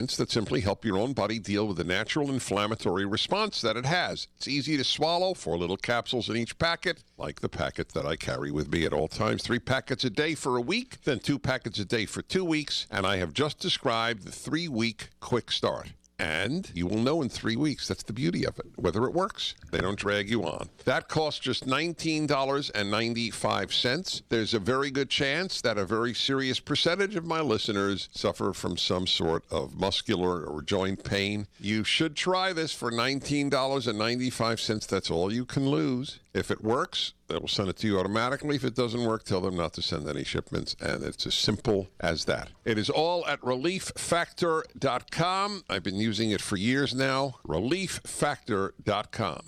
that simply help your own body deal with the natural inflammatory response that it has. It's easy to swallow, 4 little capsules in each packet, like the packet that I carry with me at all times. 3 packets a day for a week, then 2 packets a day for 2 weeks, and I have just described the 3-week quick start. And you will know in 3 weeks. That's the beauty of it. Whether it works, they don't drag you on. That costs just $19.95. There's a very good chance that a very serious percentage of my listeners suffer from some sort of muscular or joint pain. You should try this for $19.95. That's all you can lose. If it works, they will send it to you automatically. If it doesn't work, tell them not to send any shipments, and it's as simple as that. It is all at relieffactor.com. I've been using it for years now. relieffactor.com.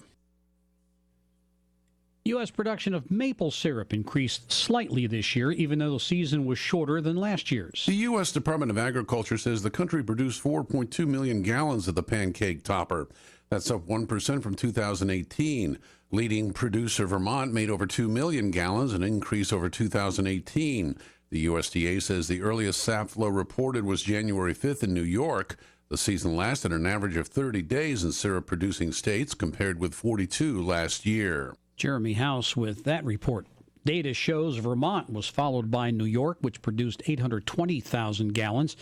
U.S. production of maple syrup increased slightly this year, even though the season was shorter than last year's. The U.S. Department of Agriculture says the country produced 4.2 million gallons of the pancake topper. That's up 1% from 2018. Leading producer Vermont made over 2 million gallons, an increase over 2018. The USDA says the earliest sap flow reported was January 5th in New York. The season lasted an average of 30 days in syrup-producing states, compared with 42 last year. Jeremy House with that report. Data shows Vermont was followed by New York, which produced 820,000 gallons.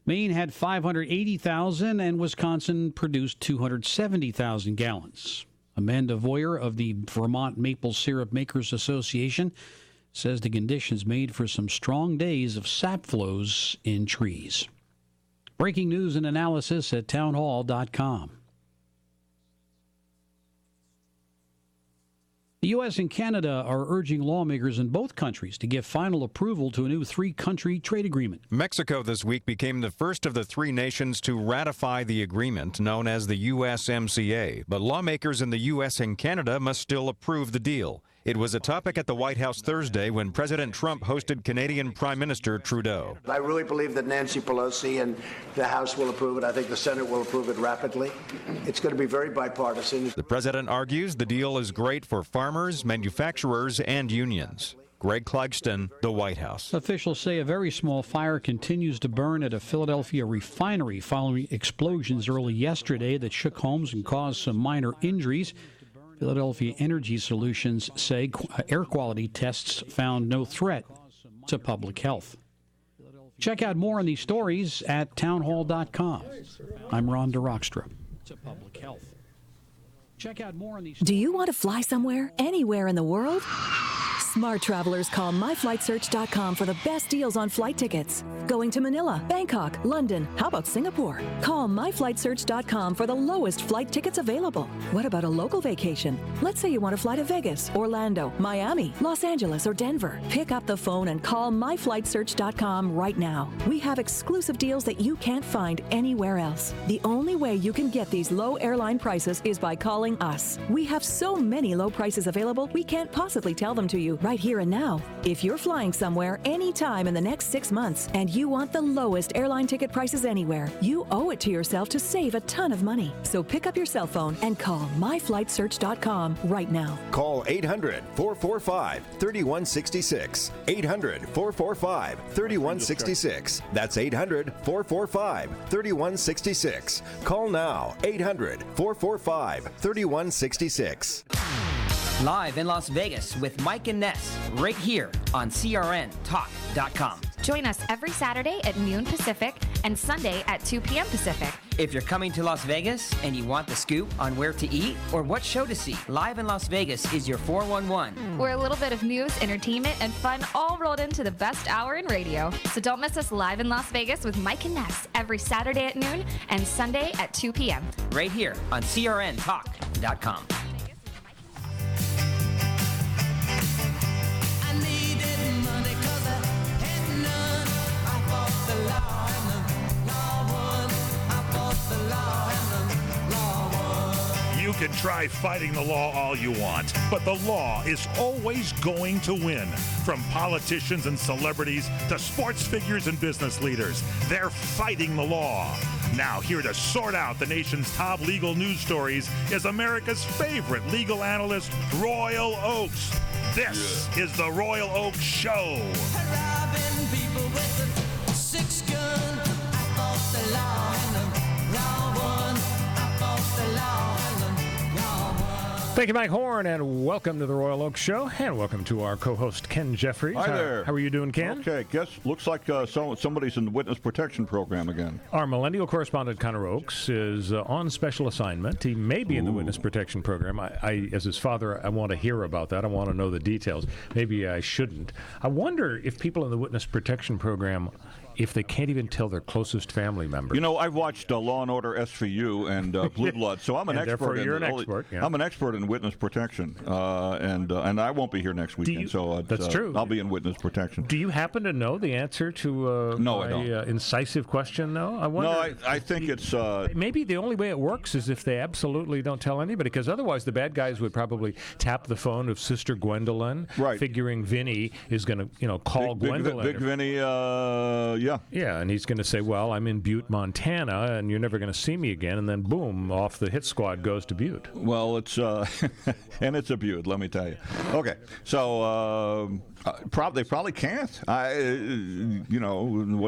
Maine had 580,000, and Wisconsin produced 270,000 gallons. Amanda Voyer of the Vermont Maple Syrup Makers Association says the conditions made for some strong days of sap flows in trees. Breaking news and analysis at townhall.com. The U.S. and Canada are urging lawmakers in both countries to give final approval to a new 3-country trade agreement. Mexico this week became the first of the 3 nations to ratify the agreement known as the USMCA, but lawmakers in the U.S. and Canada must still approve the deal. It was a topic at the White House Thursday when President Trump hosted Canadian Prime Minister Trudeau. I really believe that Nancy Pelosi and the House will approve it. I think the Senate will approve it rapidly. It's going to be very bipartisan. The president argues the deal is great for farmers, manufacturers, and unions. Greg Clugston, the White House. Officials say a very small fire continues to burn at a Philadelphia refinery following explosions early yesterday that shook homes and caused some minor injuries. Philadelphia Energy Solutions say air quality tests found no threat to public health. Check out more on these stories at townhall.com. I'm Ron DeRockstra. To public health. Check out more on these. Do you want to fly somewhere, anywhere in the world? Smart travelers call myflightsearch.com for the best deals on flight tickets. Going to Manila, Bangkok, London, how about Singapore? Call myflightsearch.com for the lowest flight tickets available. What about a local vacation? Let's say you want to fly to Vegas, Orlando, Miami, Los Angeles, or Denver. Pick up the phone and call myflightsearch.com right now. We have exclusive deals that you can't find anywhere else. The only way you can get these low airline prices is by calling us. We have so many low prices available, we can't possibly tell them to you right here and now. If you're flying somewhere anytime in the next 6 months and you want the lowest airline ticket prices anywhere, you owe it to yourself to save a ton of money. So pick up your cell phone and call myflightsearch.com right now. Call 800-445-3166. 800-445-3166. That's 800-445-3166. Call now. 800-445-3166. Live in Las Vegas with Mike and Ness, right here on CRNTalk.com. Join us every Saturday at noon Pacific and Sunday at 2 p.m. Pacific. If you're coming to Las Vegas and you want the scoop on where to eat or what show to see, Live in Las Vegas is your 411. We're a little bit of news, entertainment, and fun all rolled into the best hour in radio. So don't miss us Live in Las Vegas with Mike and Ness every Saturday at noon and Sunday at 2 p.m. Right here on CRNTalk.com. You can try fighting the law all you want, but the law is always going to win. From politicians and celebrities to sports figures and business leaders, they're fighting the law. Now, here to sort out the nation's top legal news stories is America's favorite legal analyst, Royal Oakes. This is the Royal Oakes Show. Robbing people with a 6-gun. I fought the law and the Thank you, Mike Horn, and welcome to the Royal Oak Show, and welcome to our co-host, Ken Jeffries. Hi there. How are you doing, Ken? Okay, looks like somebody's in the witness protection program again. Our millennial correspondent, Connor Oakes, is on special assignment. He may be in the witness protection program. I, as his father, I want to hear about that. I want to know the details. Maybe I shouldn't. I wonder if people in the witness protection program, if they can't even tell their closest family members. You know, I've watched Law and Order SVU and Blue Blood, so I'm an expert. Therefore, you're an expert. Yeah. I'm an expert in witness protection, and I won't be here next weekend. That's true. I'll be in witness protection. Do you happen to know the answer to no, I my don't. Incisive question, though? I wonder. No, I think it's maybe the only way it works is if they absolutely don't tell anybody, because otherwise the bad guys would probably tap the phone of Sister Gwendolyn, figuring Vinny is going to call Gwendolyn. Big Vinny, yeah. Yeah, and he's going to say, well, I'm in Butte, Montana, and you're never going to see me again, and then boom, off the hit squad goes to Butte. Well, it's and it's a Butte, let me tell you. Okay, so they probably can't. What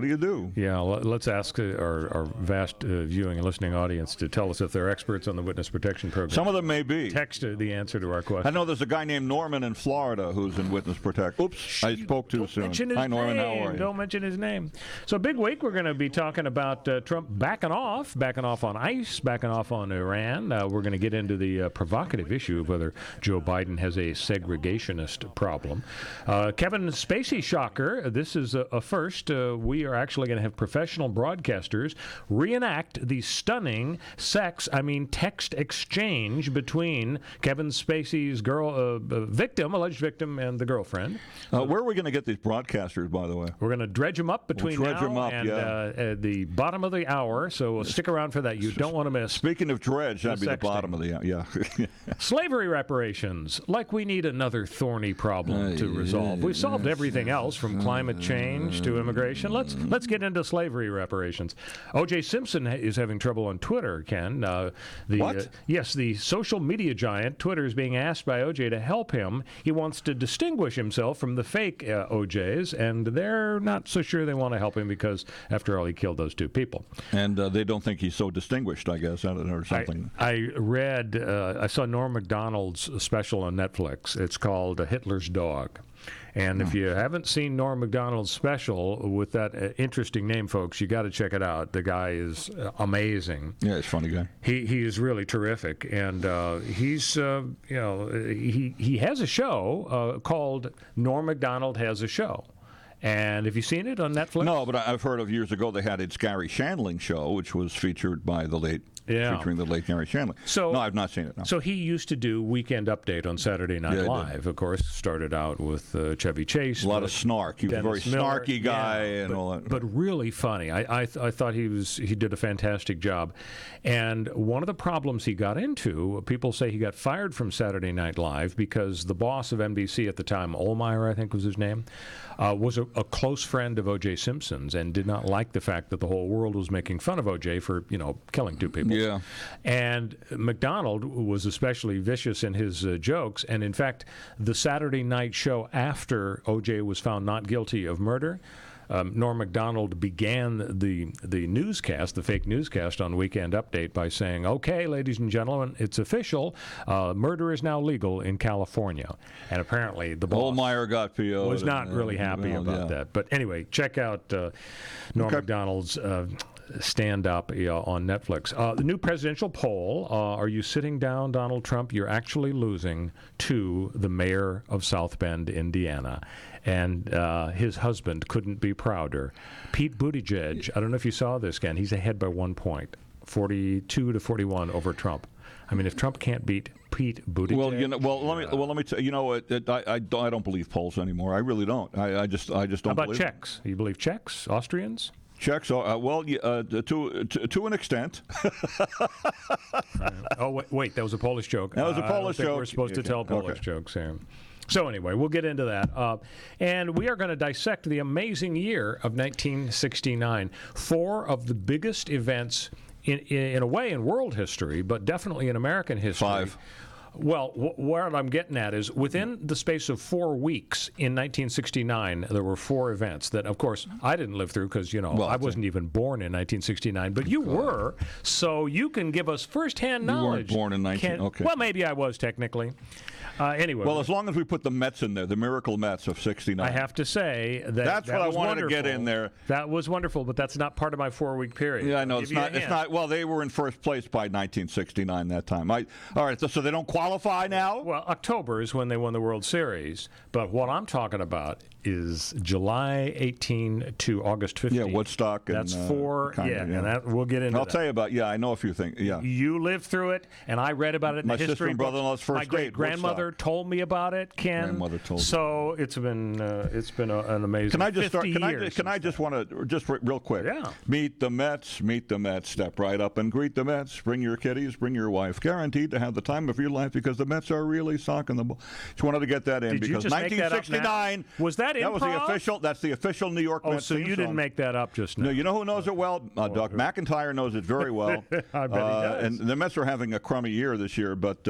do you do? Yeah, let's ask our vast viewing and listening audience to tell us if they're experts on the witness protection program. Some of them may be. Text the answer to our question. I know there's a guy named Norman in Florida who's in witness protection. Oops, I spoke too soon. Hi, Norman. How are you? Don't mention his name. So, big week. We're going to be talking about Trump backing off on ICE, backing off on Iran. We're going to get into the provocative issue of whether Joe Biden has a segregationist problem. Kevin Spacey shocker. This is a first. We are actually going to have professional broadcasters reenact the stunning text exchange between Kevin Spacey's alleged victim, and the girlfriend. Where are we going to get these broadcasters, by the way? We're going to dredge them up between now and the bottom of the hour, so stick around for that. You don't want to miss. Speaking of dredge, that'd be the bottom of the hour, yeah. Slavery reparations, like we need another thorny problem to resolve. We've solved everything else, from climate change to immigration. Let's get into slavery reparations. O.J. Simpson is having trouble on Twitter, Ken. What? Yes, the social media giant, Twitter, is being asked by O.J. to help him. He wants to distinguish himself from the fake O.J.'s, and they're not so sure they want to help him because, after all, he killed those two people. And they don't think he's so distinguished, I guess, or something. I saw Norm Macdonald's special on Netflix. It's called Hitler's Dog. And if you haven't seen Norm Macdonald's special with that interesting name, folks, you got to check it out. The guy is amazing. Yeah, he's a funny guy. He is really terrific, and he's he has a show called Norm Macdonald Has a Show. And have you seen it on Netflix? No, but I've heard of years ago they had its Gary Shandling show, which was featured by featuring the late Gary Shandling. No, I've not seen it. No. So he used to do Weekend Update on Saturday Night Live. Of course, started out with Chevy Chase. A lot of snark. He was a very snarky guy and all that. But really funny. I thought he did a fantastic job. And one of the problems he got into, people say he got fired from Saturday Night Live because the boss of NBC at the time, Ohlmeyer, I think was his name, was a close friend of O.J. Simpson's and did not like the fact that the whole world was making fun of O.J. for, killing two people. Yeah. And McDonald was especially vicious in his jokes. And in fact, the Saturday night show after O.J. was found not guilty of murder, Norm Macdonald began the newscast, the fake newscast on Weekend Update by saying, okay, ladies and gentlemen, it's official. Murder is now legal in California. And apparently the boss Ohlmeyer was not really happy about that. But anyway, check out Norm Macdonald's stand up on Netflix. The new presidential poll, are you sitting down, Donald Trump? You're actually losing to the mayor of South Bend, Indiana. And his husband couldn't be prouder. Pete Buttigieg, I don't know if you saw this, Ken, he's ahead by 1 point, 42 to 41 over Trump. I mean, if Trump can't beat Pete Buttigieg. Let me tell you. I don't believe polls anymore. I really don't. I just don't. How about believe Czechs? You believe Czechs, Austrians? Czechs, to an extent. Oh wait, that was a Polish joke. That was a Polish joke. We're supposed to tell Polish jokes here. So anyway, we'll get into that. And we are going to dissect the amazing year of 1969. 4 of the biggest events, in a way, in world history, but definitely in American history. 5. Well, what I'm getting at is within the space of 4 weeks in 1969, there were 4 events that, of course, I didn't live through because, I wasn't even born in 1969, but you were, so you can give us firsthand knowledge. You weren't born in okay. Well, maybe I was technically. Anyway. Well, as long as we put the Mets in there, the miracle Mets of '69. I have to say that's what I wanted wonderful. to get in there. That was wonderful, but that's not part of my 4-week period. Yeah, I know. It's not. Well, they were in first place by 1969 that time. All right, so they don't qualify now? Well, October is when they won the World Series, but what I'm talking about is July 18 to August 15. Yeah, Woodstock. That's 4. And that we'll get into. I'll tell you about. Yeah, I know a few things. Yeah, you lived through it, and I read about it in my the history sister and books. brother-in-law's first My great grandmother told me about it. Ken. Grandmother told me. So it's been an amazing. Can I just 50 start? years Can I just want to just real quick? Yeah. Meet the Mets. Meet the Mets. Step right up and greet the Mets. Bring your kiddies. Bring your wife. Guaranteed to have the time of your life because the Mets are really socking the ball. Just wanted to get that in because 1969 was that improv? That was the official. That's the official New York Mets. So you didn't make that up just now? No, you know who knows it well? Doug McIntyre knows it very well. I bet he does. And the Mets are having a crummy year this year, but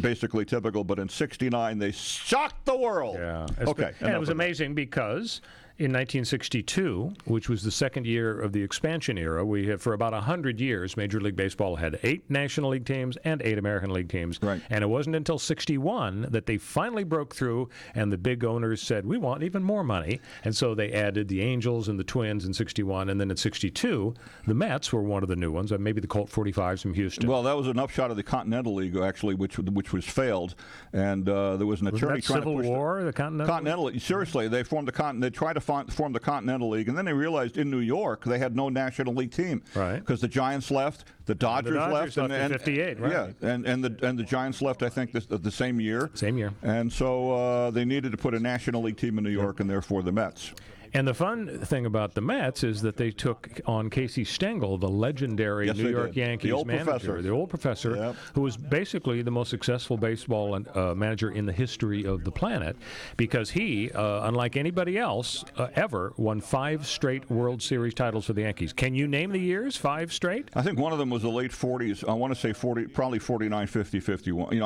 basically typical. But in '69, they shocked the world. Yeah. Okay. And it was amazing because in 1962, which was the second year of the expansion era, we had for about 100 years, Major League Baseball had 8 National League teams and 8 American League teams. Right. And it wasn't until 61 that they finally broke through, and the big owners said, we want even more money. And so they added the Angels and the Twins in 61, and then in 62, the Mets were one of the new ones, maybe the Colt 45s from Houston. Well, that was an upshot of the Continental League, actually, which was failed. And there was an attorney trying to push Civil War, the Continental League? Seriously, they formed they tried to form the Continental League, and then they realized in New York they had no National League team, right? Because the Giants left, the Dodgers left, in 58, right? Yeah, and the Giants left, I think, the same year. Same year. And so they needed to put a National League team in New York, and therefore the Mets. And the fun thing about the Mets is that they took on Casey Stengel, the legendary New York Yankees manager, the old professor, who was basically the most successful baseball manager in the history of the planet, because he, unlike anybody else ever, won 5 straight World Series titles for the Yankees. Can you name the years? 5 straight? I think one of them was the late 40s. I want to say 40, probably 49, 50, 51. You're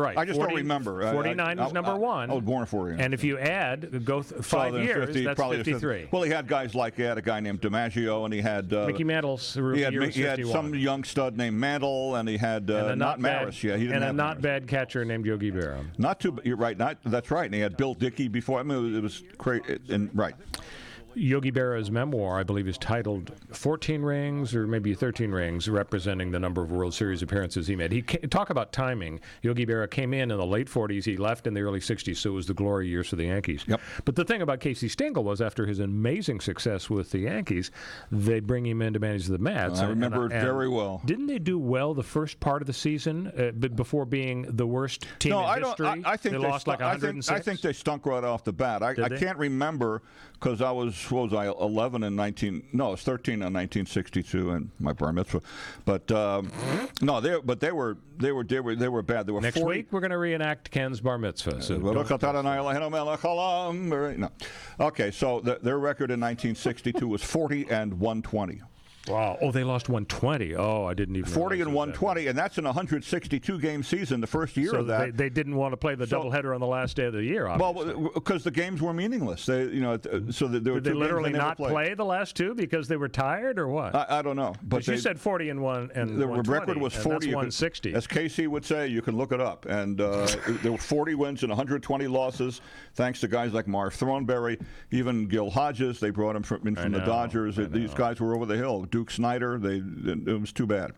right. I just don't remember. 49 was number 1. I was born in 49. And if you add, go 5 years, 50, that's 53. Well, he had guys like, he had a guy named DiMaggio, and he had Mickey Mantle's he had some young stud named Mantle, and he had not Maris. Yeah, he didn't have not bad catcher named Yogi Berra. Not too. You're right. That's right. And he had Bill Dickey before. I mean, it was crazy. And right. Yogi Berra's memoir, I believe, is titled 14 Rings or maybe 13 Rings, representing the number of World Series appearances he made. Talk about timing. Yogi Berra came in the late 40s. He left in the early 60s, so it was the glory years for the Yankees. Yep. But the thing about Casey Stengel was after his amazing success with the Yankees, they bring him in to manage the Mets. I remember it very well. Didn't they do well the first part of the season before being the worst team in history? I think they lost like 106? I think they stunk right off the bat. I can't remember because I was 11 in 13 in 1962 and my bar mitzvah, but they were bad. They were next 40. week we're going to reenact Ken's bar mitzvah. So no. Okay, so their record in 1962 was 40-120. Wow. Oh, they lost 120. Oh, I didn't even 40-120, and that's in a 162-game season, the first year of that. They didn't want to play the doubleheader on the last day of the year, obviously. Well, because the games were meaningless. So there were Did they literally not play the last 2 because they were tired, or what? I don't know. But you said 40-1 and the record was 40. That's 160. As Casey would say, you can look it up. And there were 40 wins and 120 losses, thanks to guys like Marv Thornberry, even Gil Hodges. They brought him from the Dodgers. These guys were over the hill. Duke Snyder, it was too bad.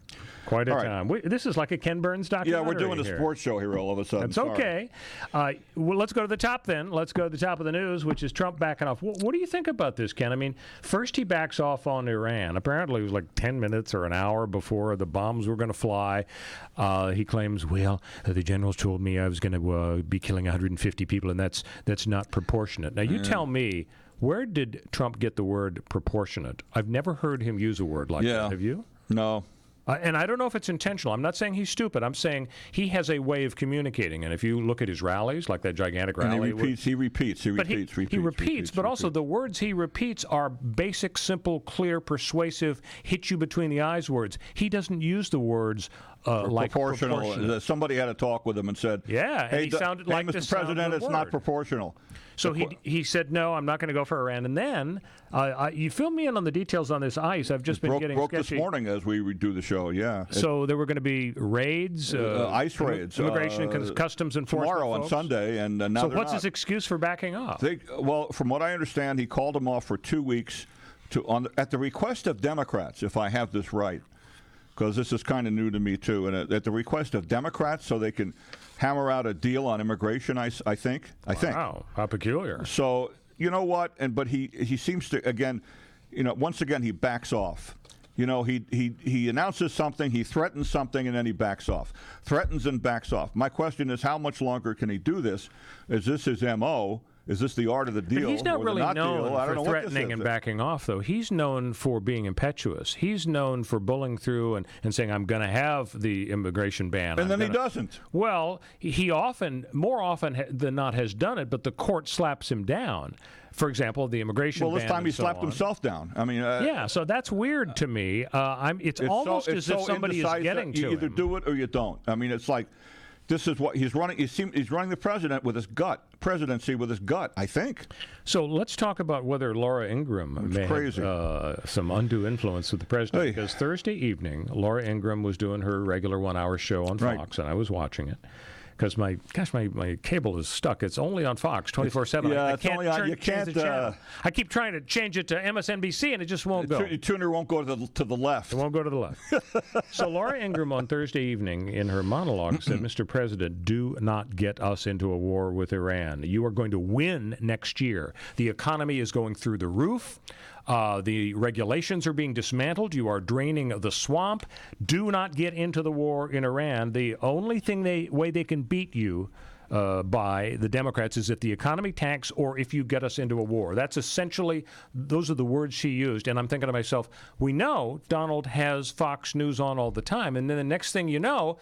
Quite a time. This is like a Ken Burns documentary. Yeah, we're doing a sports show here all of a sudden. That's okay. Well, let's go to the top then. Let's go to the top of the news, which is Trump backing off. What do you think about this, Ken? I mean, first he backs off on Iran. Apparently it was like 10 minutes or an hour before the bombs were going to fly. He claims, the generals told me I was going to be killing 150 people, and that's not proportionate. Now, you tell me, where did Trump get the word proportionate? I've never heard him use a word like that. Have you? No. And I don't know if it's intentional. I'm not saying he's stupid. I'm saying he has a way of communicating. And if you look at his rallies, like that gigantic rally. And he repeats. But also the words he repeats are basic, simple, clear, persuasive, hit you between the eyes words. He doesn't use the words like proportional. Somebody had a talk with him and said, yeah, hey, he sounded like Mr. President, it's not proportional. So he said, no, I'm not going to go for Iran. And then you fill me in on the details on this ice. I've just been getting broke sketchy. this morning as we do the show, yeah. So there were going to be raids, ice raids, immigration and customs enforcement tomorrow folks. On Sunday, and now so they're what's not. his excuse for backing off? Well, from what I understand, he called them off for 2 weeks at the request of Democrats, if I have this right, because this is kind of new to me too, and at the request of Democrats, so they can hammer out a deal on immigration. I think. Wow, how peculiar. So you know what? But he seems to again, once again he backs off. He announces something, he threatens something, and then he backs off. Threatens and backs off. My question is, how much longer can he do this? Is this his MO? Is this the art of the deal? But he's not really known for threatening and and backing off, though. He's known for being impetuous. He's known for bullying through and saying, I'm going to have the immigration ban. And then he doesn't. Well, he more often than not has done it, but the court slaps him down. For example, the immigration ban. Well, this time he slapped himself down. I mean, yeah, so that's weird to me. It's almost as if somebody is getting to him. You either do it or you don't. I mean, it's like, this is what he's running. He's running the presidency with his gut, I think. So let's talk about whether Laura Ingraham may have some undue influence with the president. Hey. Because Thursday evening, Laura Ingraham was doing her regular 1-hour show on Fox, and I was watching it. Because my cable is stuck. It's only on Fox 24/7. Yeah, I can't change the channel. I keep trying to change it to MSNBC, and it just won't go. The tuner won't go to the left. It won't go to the left. So Laura Ingraham on Thursday evening in her monologue said, Mr. President, do not get us into a war with Iran. You are going to win next year. The economy is going through the roof. The regulations are being dismantled. You are draining the swamp. Do not get into the war in Iran. The only way they can beat you by the Democrats is if the economy tanks or if you get us into a war. That's essentially, those are the words she used. And I'm thinking to myself, we know Donald has Fox News on all the time. And then the next thing you know,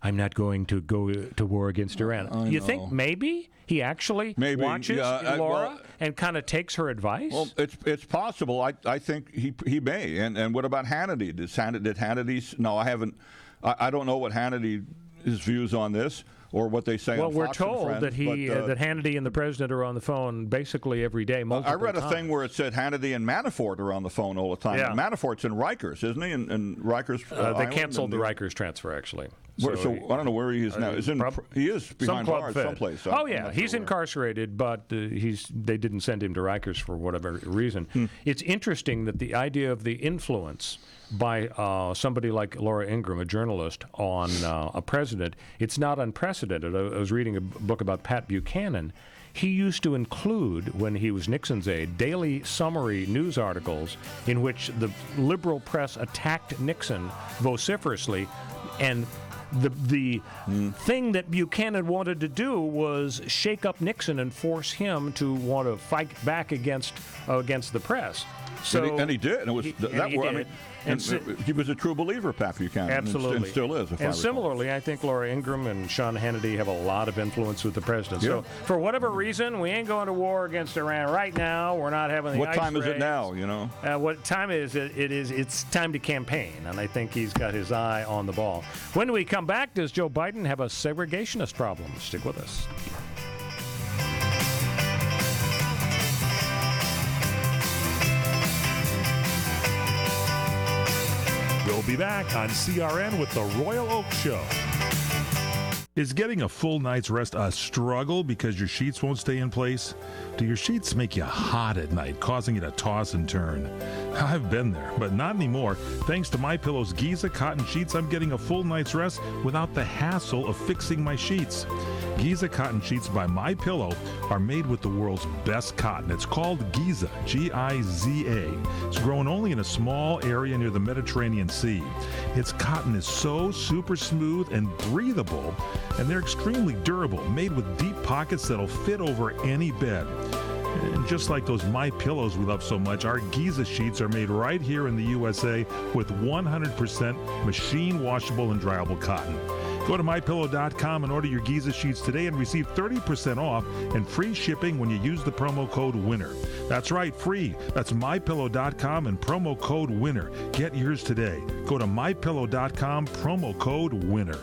I'm not going to go to war against Iran. You think maybe he actually watches Laura and kind of takes her advice? Well, it's possible. I think he may. And what about Hannity? Did Hannity's? No, I haven't. I don't know what Hannity's views on this or what they say. Well, on we're Fox told and that Friends, that Hannity and the president are on the phone basically every day, multiple I read a times. thing where it said Hannity and Manafort are on the phone all the time. Yeah. Manafort's in Rikers, isn't he? And Rikers. They canceled the Rikers transfer, actually. So I don't know where he is now. He is behind bars someplace. Oh yeah, he's incarcerated, but they didn't send him to Rikers for whatever reason. It's interesting that the idea of the influence by somebody like Laura Ingraham, a journalist, on a president, it's not unprecedented. I was reading a book about Pat Buchanan. He used to include, when he was Nixon's aide, daily summary news articles in which the liberal press attacked Nixon vociferously, and the thing that Buchanan wanted to do was shake up Nixon and force him to want to fight back against the press. So and he did. And it was he was a true believer, Pat Buchanan. Absolutely, and still is. And similarly, I think Laura Ingraham and Sean Hannity have a lot of influence with the president. Yeah. So for whatever reason, we ain't going to war against Iran right now. We're not having the What ice time is it raids. now? You know. What time is it? It's time to campaign, and I think he's got his eye on the ball. When we come back, does Joe Biden have a segregationist problem? Stick with us. We'll be back on CRN with the Royal Oak Show. Is getting a full night's rest a struggle because your sheets won't stay in place? Do your sheets make you hot at night, causing you to toss and turn? I've been there, but not anymore. Thanks to MyPillow's Giza cotton sheets, I'm getting a full night's rest without the hassle of fixing my sheets. Giza cotton sheets by MyPillow are made with the world's best cotton. It's called Giza, G-I-Z-A. It's grown only in a small area near the Mediterranean Sea. Its cotton is so super smooth and breathable, and they're extremely durable, made with deep pockets that'll fit over any bed. And just like those My Pillows we love so much, our Giza sheets are made right here in the USA with 100% machine washable and dryable cotton. Go to MyPillow.com and order your Giza sheets today and receive 30% off and free shipping when you use the promo code WINNER. That's right, free. That's MyPillow.com and promo code WINNER. Get yours today. Go to MyPillow.com, promo code WINNER.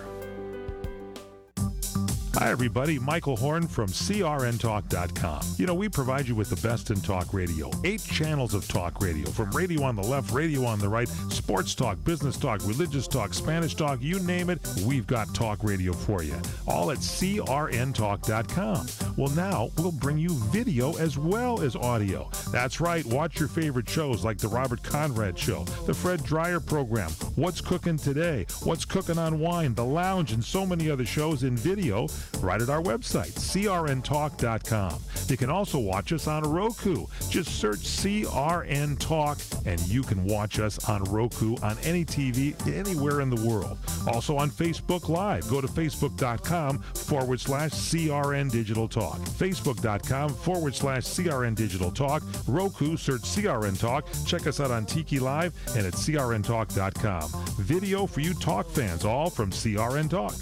Hi, everybody. Michael Horn from CRNTalk.com. You know, we provide you with the best in talk radio. 8 channels of talk radio, from radio on the left, radio on the right, sports talk, business talk, religious talk, Spanish talk, you name it, we've got talk radio for you. All at CRNTalk.com. Well, now we'll bring you video as well as audio. That's right. Watch your favorite shows like The Robert Conrad Show, The Fred Dreyer Program, What's Cooking Today, What's Cooking on Wine, The Lounge, and so many other shows in video right at our website, crntalk.com. You can also watch us on Roku. Just search CRN Talk, and you can watch us on Roku on any TV anywhere in the world. Also on Facebook Live. Go to facebook.com/CRN Digital Talk. Facebook.com/CRN Digital Talk. Roku, search CRN Talk. Check us out on Tiki Live and at crntalk.com. Video for you talk fans, all from CRN Talk.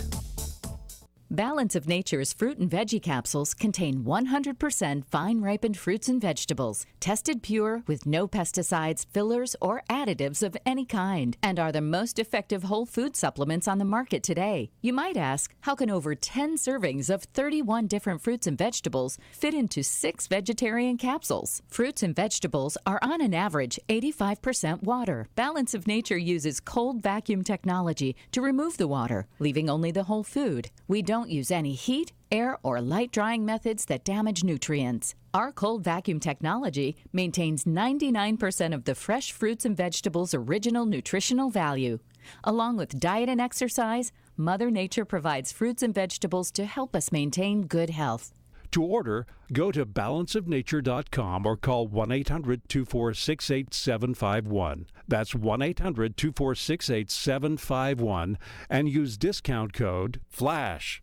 Balance of Nature's fruit and veggie capsules contain 100% fine-ripened fruits and vegetables, tested pure with no pesticides, fillers, or additives of any kind, and are the most effective whole food supplements on the market today. You might ask, how can over 10 servings of 31 different fruits and vegetables fit into 6 vegetarian capsules? Fruits and vegetables are on an average 85% water. Balance of Nature uses cold vacuum technology to remove the water, leaving only the whole food. We don't use any heat, air, or light drying methods that damage nutrients. Our cold vacuum technology maintains 99% of the fresh fruits and vegetables' original nutritional value. Along with diet and exercise, Mother Nature provides fruits and vegetables to help us maintain good health. To order, go to balanceofnature.com or call 1-800-246-8751. That's 1-800-246-8751 and use discount code FLASH.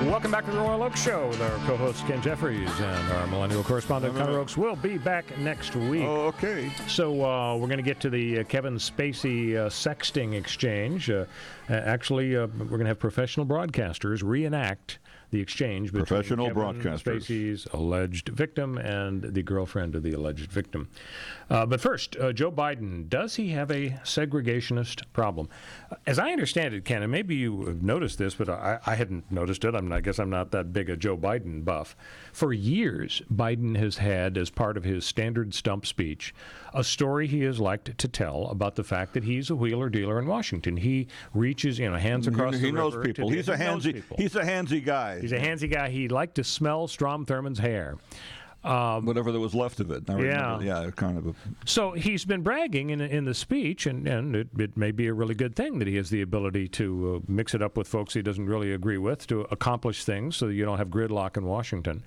Welcome back to the Royal Oak Show with our co-host Ken Jeffries and our millennial correspondent Connor Oakes. We'll be back next week. Oh, okay. So we're going to get to the Kevin Spacey sexting exchange. Actually, we're going to have professional broadcasters reenact the exchange between professional Kevin broadcasters. Spacey's alleged victim and the girlfriend of the alleged victim. But first, Joe Biden, does he have a segregationist problem? As I understand it, Ken, and maybe you have noticed this, but I hadn't noticed it. I guess I'm not that big a Joe Biden buff. For years, Biden has had, as part of his standard stump speech, a story he has liked to tell about the fact that he's a wheeler dealer in Washington. He reaches, hands across the river. He knows people. He's a handsy guy. He's a handsy guy. He liked to smell Strom Thurmond's hair. Whatever there was left of it. I remember, yeah, kind of. So he's been bragging in the speech, and it may be a really good thing that he has the ability to mix it up with folks he doesn't really agree with to accomplish things so that you don't have gridlock in Washington.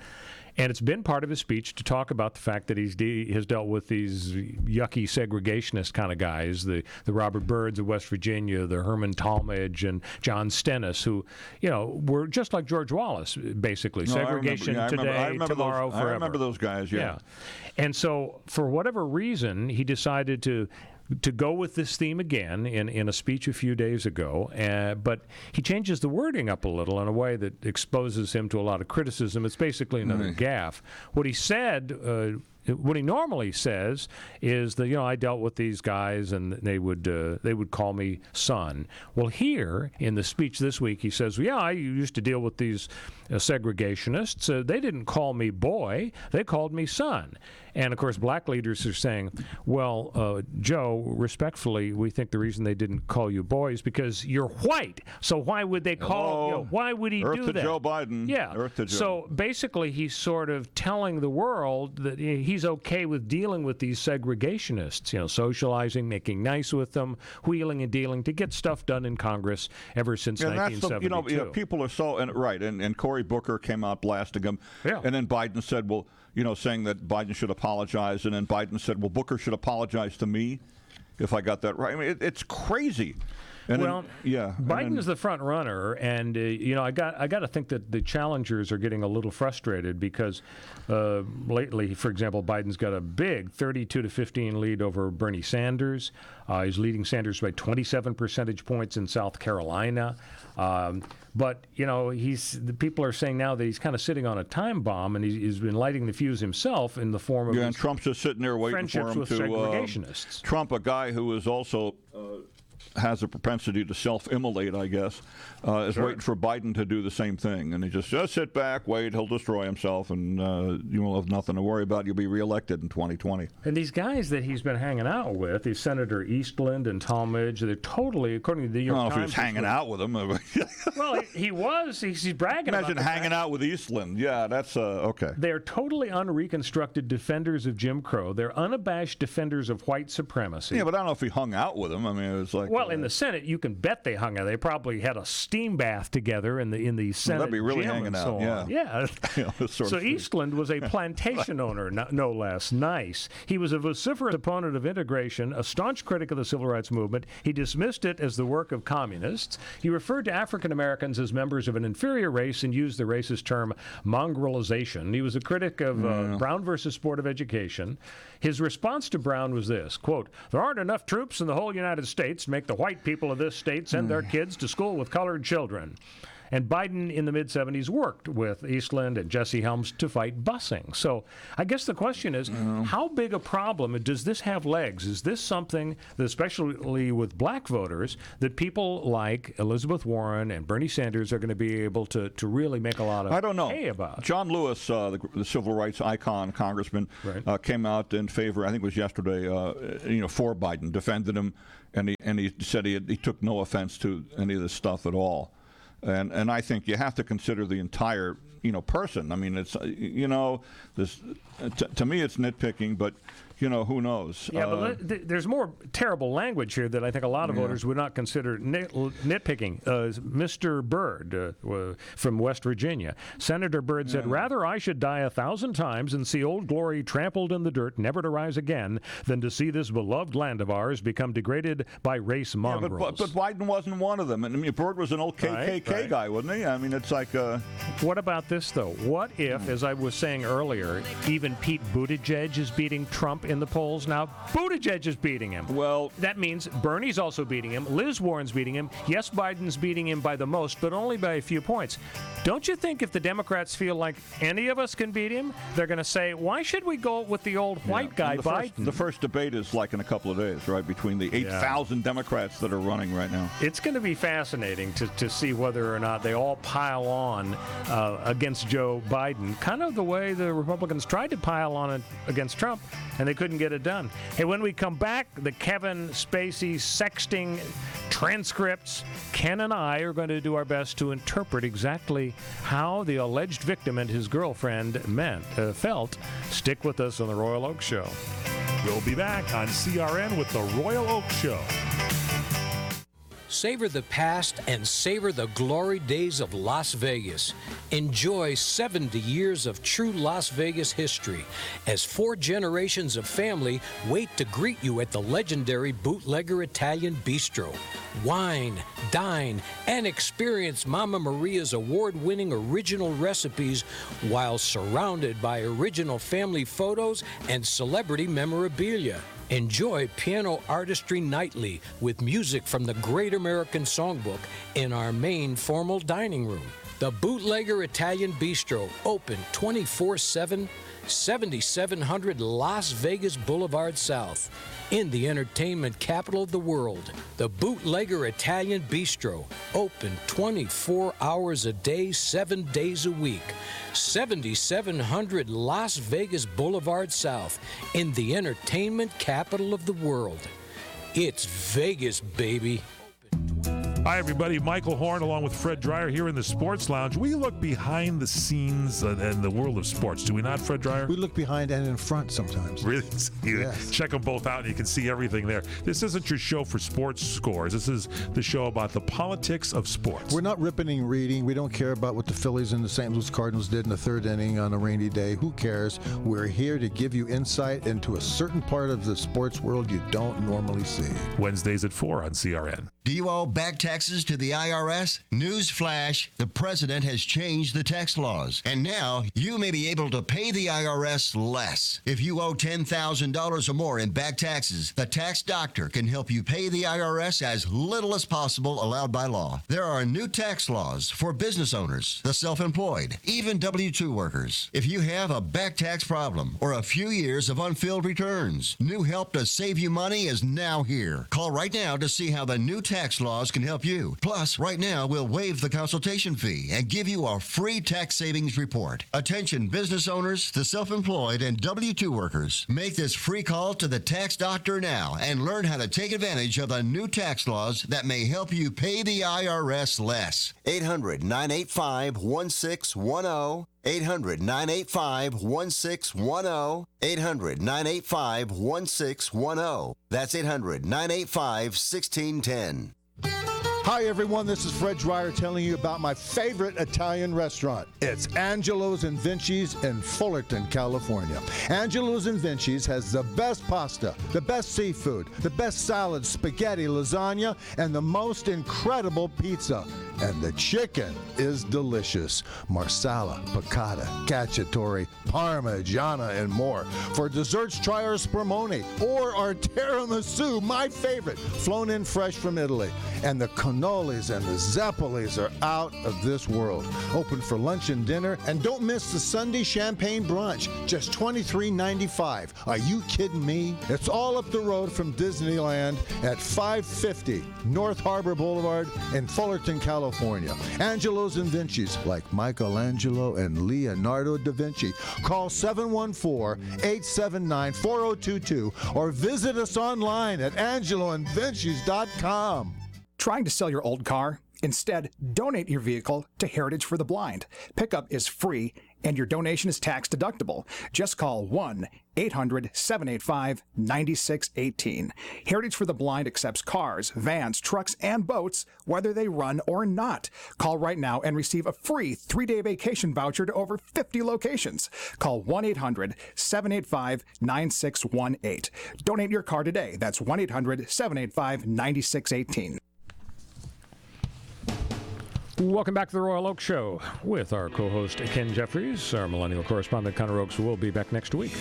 And it's been part of his speech to talk about the fact that he has dealt with these yucky segregationist kind of guys, the Robert Byrds of West Virginia, the Herman Talmadge, and John Stennis, who, were just like George Wallace, basically. Segregation today, tomorrow, forever. I remember those guys, yeah. And so, for whatever reason, he decided to go with this theme again in a speech a few days ago, but he changes the wording up a little in a way that exposes him to a lot of criticism. It's basically another gaffe. What he said, what he normally says is that, I dealt with these guys and they would call me son. Well, here in the speech this week, he says, I used to deal with these segregationists. They didn't call me boy, they called me son. And, of course, black leaders are saying, well, Joe, respectfully, we think the reason they didn't call you boy is because you're white. So why would they call why would he do that? Earth to Joe Biden. Yeah. Earth to Joe. So basically he's sort of telling the world that he's okay with dealing with these segregationists, socializing, making nice with them, wheeling and dealing to get stuff done in Congress ever since 1972. People are so, and Cory Booker came out blasting him. Yeah. And then Biden said, well, saying that Biden should apologize. And then Biden said, well, Booker should apologize to me if I got that right. I mean, it's crazy. And well, Biden's the front runner, and I got to think that the challengers are getting a little frustrated because lately, for example, Biden's got a big 32-15 lead over Bernie Sanders. He's leading Sanders by 27 percentage points in South Carolina. But the people are saying now that he's kind of sitting on a time bomb, and he's been lighting the fuse himself in the form of and Trump's just sitting there waiting for him with segregationists. Trump, a guy who is also has a propensity to self-immolate, I guess, is waiting for Biden to do the same thing. And he just sit back, wait, he'll destroy himself, and you will have nothing to worry about. You'll be reelected in 2020. And these guys that he's been hanging out with, these Senator Eastland and Talmadge, they're totally, according to the New York Times... I don't know if he was hanging out with them. Well, he was. He's bragging about Imagine hanging out with Eastland. Yeah, that's okay. They're totally unreconstructed defenders of Jim Crow. They're unabashed defenders of white supremacy. Yeah, but I don't know if he hung out with him. I mean, it was like... Well, in the Senate, you can bet they hung out. They probably had a steam bath together in the Senate. That'd be really gym hanging and out. So on. Yeah. So Eastland was a plantation owner, no less. Nice. He was a vociferous opponent of integration, a staunch critic of the civil rights movement. He dismissed it as the work of communists. He referred to African Americans as members of an inferior race and used the racist term mongrelization. He was a critic of Brown versus Board of Education. His response to Brown was this, quote, "There aren't enough troops in the whole United States to make the white people of this state send their kids to school with colored children." And Biden in the mid-'70s worked with Eastland and Jesse Helms to fight busing. So I guess the question is, how big a problem, does this have legs? Is this something, that especially with black voters, that people like Elizabeth Warren and Bernie Sanders are going to be able to really make a lot of hay about? John Lewis, the civil rights icon, congressman, came out in favor, I think it was yesterday, for Biden, defended him, and he said he took no offense to any of this stuff at all. And I think you have to consider the entire person. I mean, it's this to me it's nitpicking, but who knows? Yeah, but there's more terrible language here that I think a lot of voters would not consider nitpicking. Mr. Byrd from West Virginia, Senator Byrd said, "Rather I should die 1,000 times and see Old Glory trampled in the dirt, never to rise again, than to see this beloved land of ours become degraded by race mongrels." But Biden wasn't one of them. And I mean, Byrd was an old KKK guy, wasn't he? I mean, it's like... What about this, though? What if, as I was saying earlier, even Pete Buttigieg is beating Trump in the polls now? Buttigieg is beating him. Well, that means Bernie's also beating him. Liz Warren's beating him. Yes, Biden's beating him by the most, but only by a few points. Don't you think if the Democrats feel like any of us can beat him, they're going to say, why should we go with the old white guy, Biden? The first debate is like in a couple of days, right, between the 8,000 Democrats that are running right now. It's going to be fascinating to see whether or not they all pile on against Joe Biden, kind of the way the Republicans tried to pile on it against Trump, and they couldn't get it done. Hey, when we come back, the Kevin Spacey sexting transcripts, Ken and I are going to do our best to interpret exactly how the alleged victim and his girlfriend felt. Stick with us on the Royal Oak Show. We'll be back on CRN with the Royal Oak Show. Savor the past and savor the glory days of Las Vegas. Enjoy 70 years of true Las Vegas history as 4 generations of family wait to greet you at the legendary Bootlegger Italian Bistro. Wine, dine, and experience Mama Maria's award-winning original recipes while surrounded by original family photos and celebrity memorabilia. Enjoy piano artistry nightly with music from the Great American Songbook in our main formal dining room. The Bootlegger Italian Bistro, open 24/7, 7700 Las Vegas Boulevard South, in the entertainment capital of the world. The Bootlegger Italian Bistro, open 24 hours a day, 7 days a week. 7700 Las Vegas Boulevard South, in the entertainment capital of the world. It's Vegas, baby. Hi, everybody. Michael Horn along with Fred Dreyer here in the Sports Lounge. We look behind the scenes in the world of sports. Do we not, Fred Dreyer? We look behind and in front sometimes. Really? Yes. Check them both out and you can see everything there. This isn't your show for sports scores. This is the show about the politics of sports. We're not ripping and reading. We don't care about what the Phillies and the St. Louis Cardinals did in the 3rd inning on a rainy day. Who cares? We're here to give you insight into a certain part of the sports world you don't normally see. Wednesdays at 4 on CRN. Do you owe back taxes to the IRS? Newsflash, the president has changed the tax laws, and now you may be able to pay the IRS less. If you owe $10,000 or more in back taxes, the tax doctor can help you pay the IRS as little as possible allowed by law. There are new tax laws for business owners, the self-employed, even W-2 workers. If you have a back tax problem or a few years of unfilled returns, new help to save you money is now here. Call right now to see how the new tax laws can help you. Plus, right now, we'll waive the consultation fee and give you a free tax savings report. Attention business owners, the self-employed, and W-2 workers. Make this free call to the tax doctor now and learn how to take advantage of the new tax laws that may help you pay the IRS less. 800-985-1610. 800-985-1610. 800-985-1610. That's 800-985-1610. Hi, everyone. This is Fred Dreyer telling you about my favorite Italian restaurant. It's Angelo's and Vinci's in Fullerton, California. Angelo's and Vinci's has the best pasta, the best seafood, the best salad, spaghetti, lasagna, and the most incredible pizza. And the chicken is delicious. Marsala, piccata, cacciatore, parmigiana, and more. For desserts, try our spumoni or our tiramisu, my favorite, flown in fresh from Italy. And the cannolis and the zeppolis are out of this world. Open for lunch and dinner. And don't miss the Sunday champagne brunch, just $23.95. Are you kidding me? It's all up the road from Disneyland at 550 North Harbor Boulevard in Fullerton, California. Angelo's and Vinci's, like Michelangelo and Leonardo da Vinci. Call 714-879-4022 or visit us online at angeloandvincis.com. Trying to sell your old car? Instead, donate your vehicle to Heritage for the Blind. Pickup is free, and your donation is tax deductible. Just call 1-800-785-9618. Heritage for the Blind accepts cars, vans, trucks, and boats, whether they run or not. Call right now and receive a free 3-day vacation voucher to over 50 locations. Call 1-800-785-9618. Donate your car today. That's 1-800-785-9618. Welcome back to the Royal Oak Show with our co-host Ken Jeffries. Our millennial correspondent Connor Oakes will be back next week.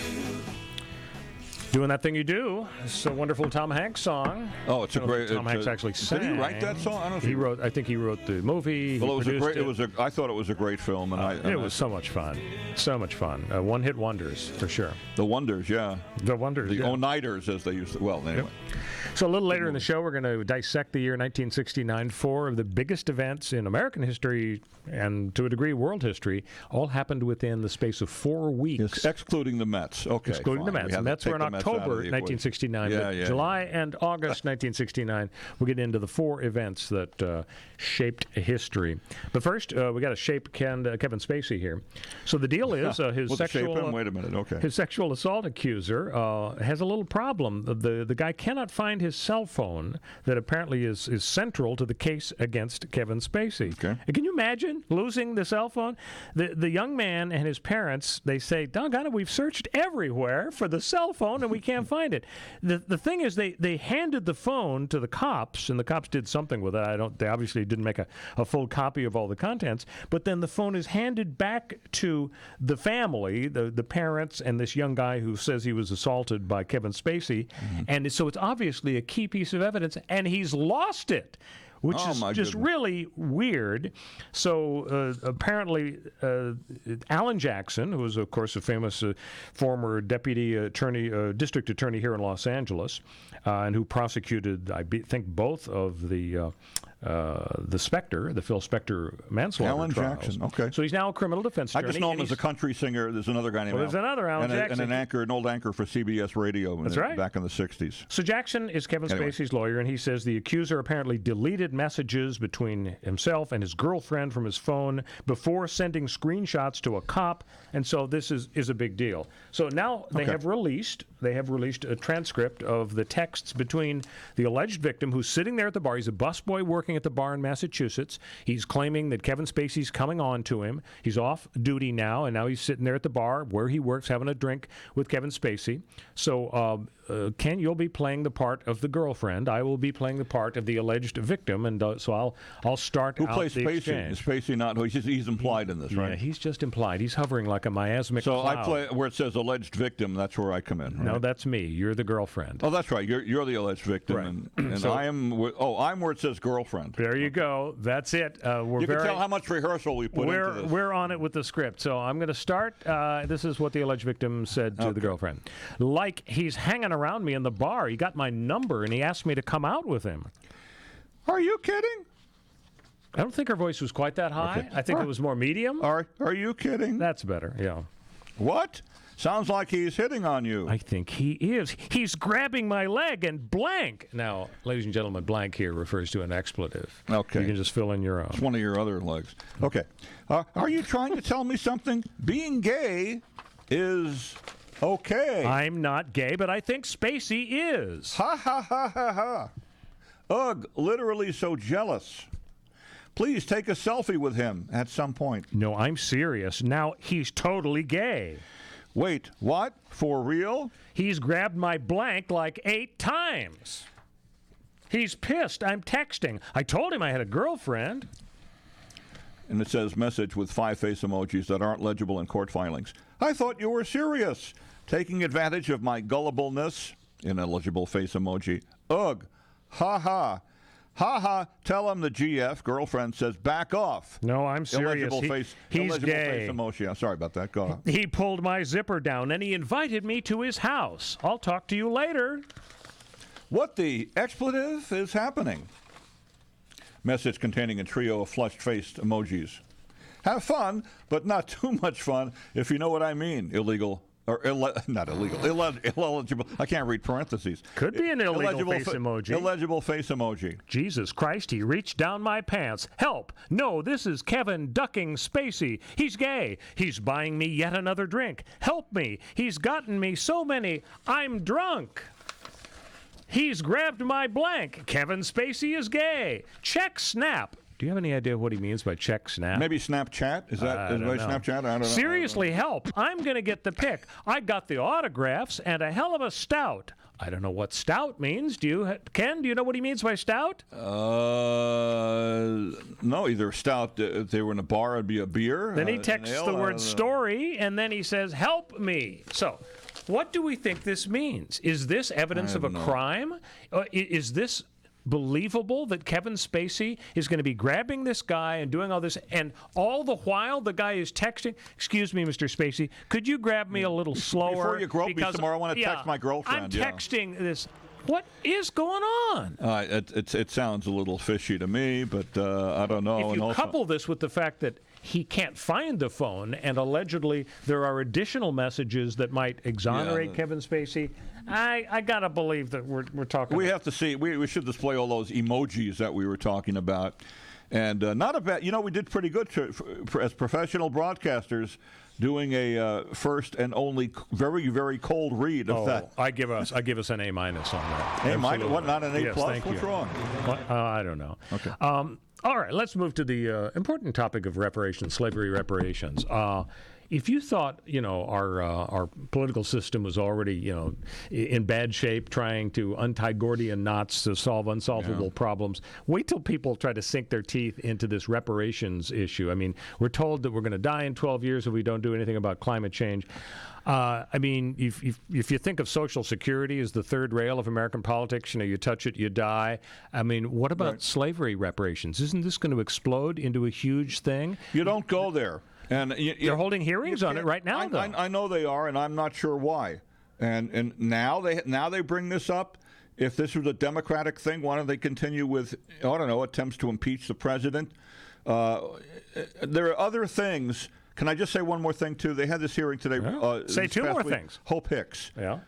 Doing That Thing You Do. It's a wonderful Tom Hanks song. Oh, it's a great. Tom Hanks actually sang. Did he write that song? I don't know. He wrote. I think he wrote the movie. Well, it was a great. I thought it was a great film, and it was so much fun. So much fun. One-hit wonders for sure. The Wonders, yeah. The Wonders. The O-Nighters, as they used to. Well, anyway. Yep. So a little later in the show, we're going to dissect the year 1969. 4 of the biggest events in American history and, to a degree, world history, all happened within the space of 4 weeks. Yes, excluding the Mets. Okay, excluding the Mets. The Mets were in October 1969. July and August 1969, we'll get into the 4 events that shaped history. But first, we got to shape Kevin Spacey here. So the deal is his sexual. Wait a minute. Okay. His sexual assault accuser has a little problem. The guy cannot find his cell phone that apparently is central to the case against Kevin Spacey. Okay. Can you imagine losing the cell phone? The young man and his parents, they say, doggone it, we've searched everywhere for the cell phone and we can't find it. The thing is, they handed the phone to the cops, and the cops did something with it. They obviously didn't make a full copy of all the contents, but then the phone is handed back to the family, the parents, and this young guy who says he was assaulted by Kevin Spacey. Mm-hmm. And so it's obviously a key piece of evidence, and he's lost it, which is just really weird. So apparently Alan Jackson, who was, of course, a famous former deputy attorney, district attorney here in Los Angeles, and who prosecuted, I think, both of the Phil Spector manslaughter Alan trials. Jackson, okay. So he's now a criminal defense attorney. I just know him as a country singer. There's another guy named There's another Alan Jackson. And an old anchor for CBS Radio back in the 60s. So Jackson is Kevin Spacey's lawyer, and he says the accuser apparently deleted messages between himself and his girlfriend from his phone before sending screenshots to a cop, and so this is a big deal. So now they have released a transcript of the texts between the alleged victim, who's sitting there at the bar. He's a busboy working at the bar in Massachusetts. He's claiming that Kevin Spacey's coming on to him. He's off duty now, and now he's sitting there at the bar where he works having a drink with Kevin Spacey. So Ken, you'll be playing the part of the girlfriend. I will be playing the part of the alleged victim, and so I'll start. Who out plays the Spacey? exchange. Is Spacey not? He's implied in this, right? Yeah, he's just implied. He's hovering like a miasmic so cloud. I play where it says alleged victim. That's where I come in. Right? No, that's me. You're the girlfriend. Oh, that's right. You're the alleged victim, Right. and So- I am. I'm where it says girlfriend. There you go. That's it. You can tell how much rehearsal we put into this. We're on it with the script. So I'm going to start. This is what the alleged victim said to the girlfriend. Like he's hanging around me in the bar. He got my number and he asked me to come out with him. Are you kidding? I don't think her voice was quite that high. Okay. I think it was more medium. Are you kidding? That's better. Yeah. What? Sounds like he's hitting on you. I think he is. He's grabbing my leg and blank. Now, ladies and gentlemen, blank here refers to an expletive. Okay. You can just fill in your own. It's one of your other legs. Okay. Are you trying to tell me something? Being gay is okay. I'm not gay, but I think Spacey is. Ha ha ha ha ha. Ugh, literally so jealous. Please take a selfie with him at some point. No, I'm serious. Now, he's totally gay. Wait, what? For real? He's grabbed my blank like 8 times. He's pissed. I'm texting. I told him I had a girlfriend. And it says message with 5 face emojis that aren't legible in court filings. I thought you were serious. Taking advantage of my gullibleness. Ineligible face emoji. Ugh. Ha ha. Ha ha. Tell him the GF girlfriend says back off. No, I'm serious. He's illegible gay. Face emoji. I'm sorry about that. Go on. He pulled my zipper down and he invited me to his house. I'll talk to you later. What the expletive is happening? Message containing a trio of flushed-faced emojis. Have fun, but not too much fun, if you know what I mean. Illegal. Or not illegal. Illegible. I can't read parentheses. Could be an illegal face emoji. Illegible face emoji. Jesus Christ, he reached down my pants. Help! No, this is Kevin ducking Spacey. He's gay. He's buying me yet another drink. Help me. He's gotten me so many. I'm drunk. He's grabbed my blank. Kevin Spacey is gay. Check snap. Do you have any idea what he means by check snap? Maybe Snapchat? Is that Snapchat? I don't know. Seriously, help. I'm going to get the pic. I got the autographs and a hell of a stout. I don't know what stout means. Ken, do you know what he means by stout? No, either stout, if they were in a bar, it'd be a beer. Then he texts the word story, and then he says, help me. So, what do we think this means? Is this evidence of a crime? Is this believable that Kevin Spacey is going to be grabbing this guy and doing all this, and all the while the guy is texting, excuse me, Mr. Spacey, could you grab me a little slower? Before you grope me tomorrow, I want to text my girlfriend. I'm texting this. What is going on? It sounds a little fishy to me, but I don't know. If you couple this with the fact that he can't find the phone, and allegedly there are additional messages that might exonerate Kevin Spacey, I gotta believe that we're talking. We have to see. We should display all those emojis that we were talking about, and not a bad. We did pretty good as professional broadcasters, doing a first and only very, very cold read of that. I give us an A- on that. A-? What? Not an A+? Yes, What's wrong? I don't know. Okay. All right, let's move to the important topic of reparations, slavery reparations. If you thought, our political system was already, in bad shape, trying to untie Gordian knots to solve unsolvable problems, wait till people try to sink their teeth into this reparations issue. I mean, we're told that we're going to die in 12 years if we don't do anything about climate change. If you think of Social Security as the third rail of American politics, you touch it, you die. I mean, what about slavery reparations? Isn't this going to explode into a huge thing? You don't go there. And they're holding hearings on it right now, though. I know they are, and I'm not sure why. And now they bring this up. If this was a Democratic thing, why don't they continue with, attempts to impeach the president? There are other things. Can I just say one more thing, too? They had this hearing today. Say two more things. Hope Hicks. Yeah.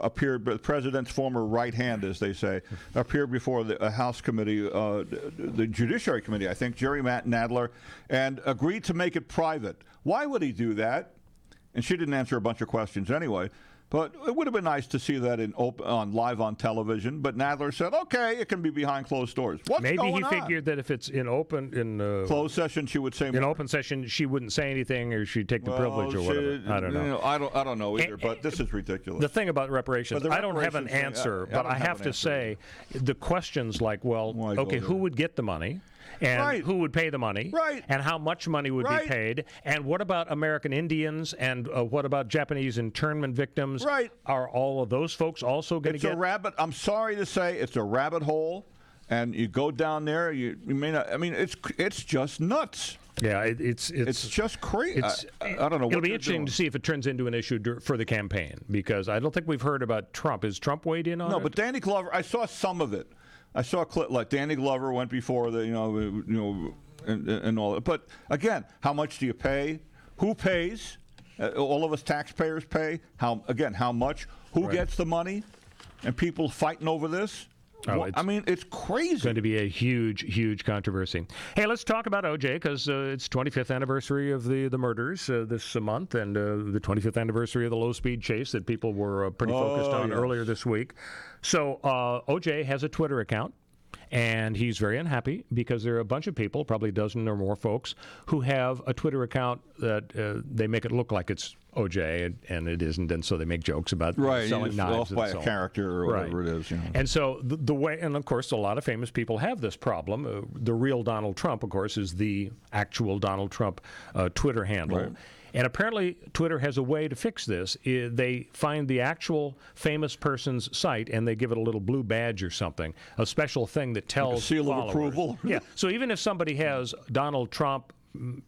Appeared, the president's former right hand, as they say, appeared before the House committee, the Judiciary Committee, I think, Jerry Nadler, and agreed to make it private. Why would he do that? And she didn't answer a bunch of questions anyway. But it would have been nice to see that live on television. But Nadler said, "Okay, it can be behind closed doors." What's Maybe going he on? figured that if it's in closed session, she would say in open session she wouldn't say anything, or she'd take the privilege or whatever. I don't know. I don't know either. But this is ridiculous. The thing about reparations, I don't have an answer, but I have to say the questions like, well, okay, who would get the money? And who would pay the money? Right. And how much money would be paid? And what about American Indians? And what about Japanese internment victims? Right. Are all of those folks also going to get? It's a rabbit. I'm sorry to say, it's a rabbit hole, and you go down there. You may not. I mean, it's just nuts. Yeah, it's just crazy. I don't know. It'll be interesting to see if it turns into an issue for the campaign, because I don't think we've heard about Trump. Is Trump weighed in on it? No, but Danny Glover. I saw some of it. I saw a clip like Danny Glover went before the, and all that. But again, how much do you pay? Who pays? All of us taxpayers pay. How much? Who gets the money? And people fighting over this. I mean, it's crazy. It's going to be a huge, huge controversy. Hey, let's talk about O.J. because it's 25th anniversary of the murders this month, and the 25th anniversary of the low-speed chase that people were pretty focused on earlier this week. So O.J. has a Twitter account, and he's very unhappy because there are a bunch of people, probably a dozen or more folks, who have a Twitter account that they make it look like it's O.J. and it isn't, and so they make jokes about selling knives off by and a so character or whatever it is. And so the way, and of course, a lot of famous people have this problem. The real Donald Trump, of course, is the actual Donald Trump Twitter handle. Right. And apparently, Twitter has a way to fix this. They find the actual famous person's site and they give it a little blue badge or something, a special thing that tells like a seal followers. of approval. Yeah. So even if somebody has Donald Trump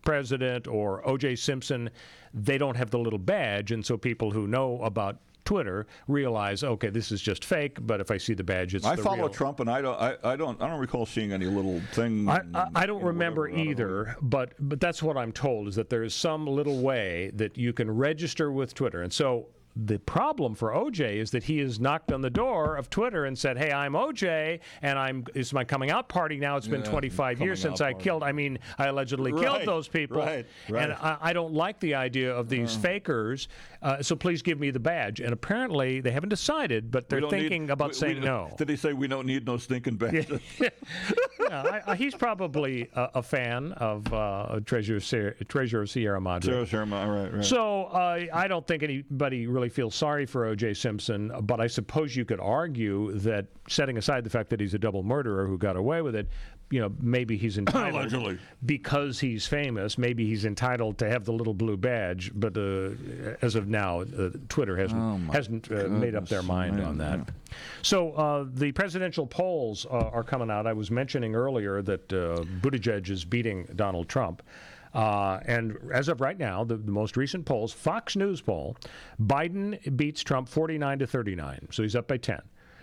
president or O.J. Simpson, they don't have the little badge, and so people who know about Twitter realize, okay, this is just fake, but if I see the badge, it's I the follow real. Trump, and I don't recall seeing any little thing. I don't remember either, but that's what I'm told, is that there is some little way that you can register with Twitter. And so the problem for O.J. is that he has knocked on the door of Twitter and said, hey, I'm O.J., and it's my coming out party now. It's been 25 years since I allegedly killed those people. Right. And I don't like the idea of these fakers, so please give me the badge. And apparently they haven't decided, but they're thinking about saying no. Did he say we don't need no stinking badge? He's probably a fan of Treasurer of Sierra Madre. Right. So I don't think anybody really feels sorry for O.J. Simpson, but I suppose you could argue that, setting aside the fact that he's a double murderer who got away with it, maybe he's entitled, allegedly, because he's famous, maybe he's entitled to have the little blue badge. But as of now, Twitter hasn't made up their mind on that. So the presidential polls are coming out. I was mentioning earlier that Buttigieg is beating Donald Trump. And as of right now, the most recent polls, Fox News poll, Biden beats Trump 49-39, so he's up by 10.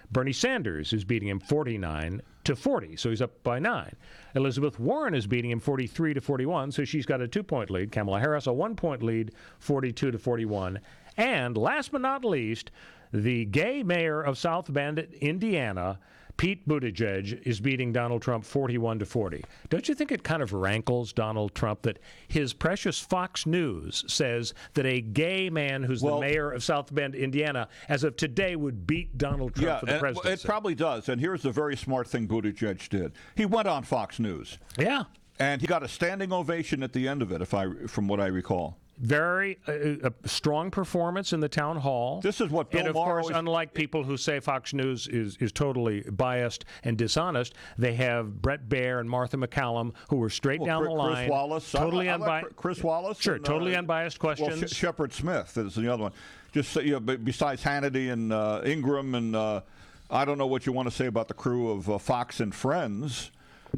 Bernie Sanders is beating him 49-40, so he's up by 9. Elizabeth Warren is beating him 43-41, so she's got a 2-point lead. Kamala Harris, a 1-point lead, 42-41. And last but not least, the gay mayor of South Bend, Indiana, Pete Buttigieg, is beating Donald Trump 41-40. Don't you think it kind of rankles Donald Trump that his precious Fox News says that a gay man who's the mayor of South Bend, Indiana, as of today, would beat Donald Trump for the presidency? It probably does. And here's the very smart thing Buttigieg did. He went on Fox News. Yeah. And he got a standing ovation at the end of it, from what I recall. Very strong performance in the town hall. This is what Bill And of Maher course, unlike people who say Fox News is totally biased and dishonest, they have Brett Baer and Martha McCallum, who were straight down the line. Chris Wallace. Totally unbiased. Chris Wallace? Sure, totally unbiased questions. Well, Shepard Smith is the other one. Just besides Hannity and Ingram, and I don't know what you want to say about the crew of Fox and Friends.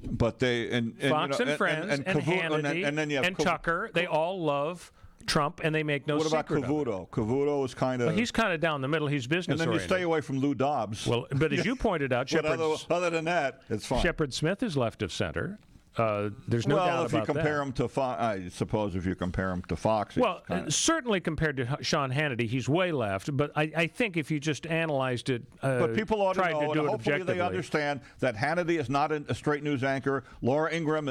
But Fox and Friends and Hannity and then you have and Tucker, they all love Trump, and they make no secret of it. What about Cavuto? Cavuto is kind of... Well, he's kind of down the middle. He's business-oriented. And then you stay away from Lou Dobbs. Well, but as you pointed out, other than that, it's fine. Shepard Smith is left of center. There's no doubt about that. Well, if you compare him to Fox, I suppose if you compare him to Fox... Well, certainly compared to Sean Hannity, he's way left. But I think if you just analyzed it, but people ought to know, and hopefully they understand that Hannity is not a straight news anchor. Laura Ingraham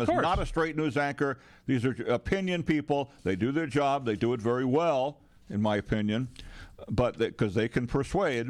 is not a straight news anchor. These are opinion people. They do their job. They do it very well, in my opinion. but because they can persuade,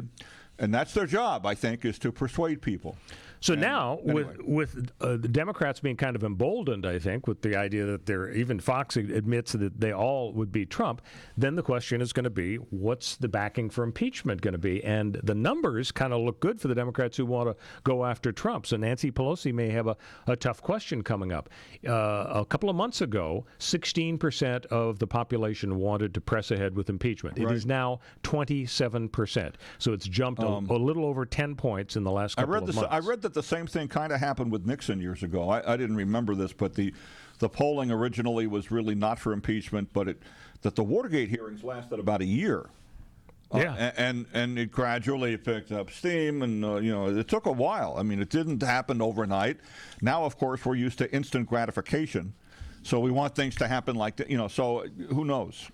and that's their job, I think, is to persuade people. So now, with the Democrats being kind of emboldened, I think, with the idea that even Fox admits that they all would beat Trump, then the question is going to be, what's the backing for impeachment going to be? And the numbers kind of look good for the Democrats who want to go after Trump. So Nancy Pelosi may have a tough question coming up. A couple of months ago, 16% of the population wanted to press ahead with impeachment. It is now 27%. So it's jumped a little over 10 points in the last couple of months. I read that the same thing kind of happened with Nixon years ago. I didn't remember this, but the polling originally was really not for impeachment, but that the Watergate hearings lasted about a year. And it gradually picked up steam, and it took a while. I mean, it didn't happen overnight. Now, of course, we're used to instant gratification, so we want things to happen like that. So who knows?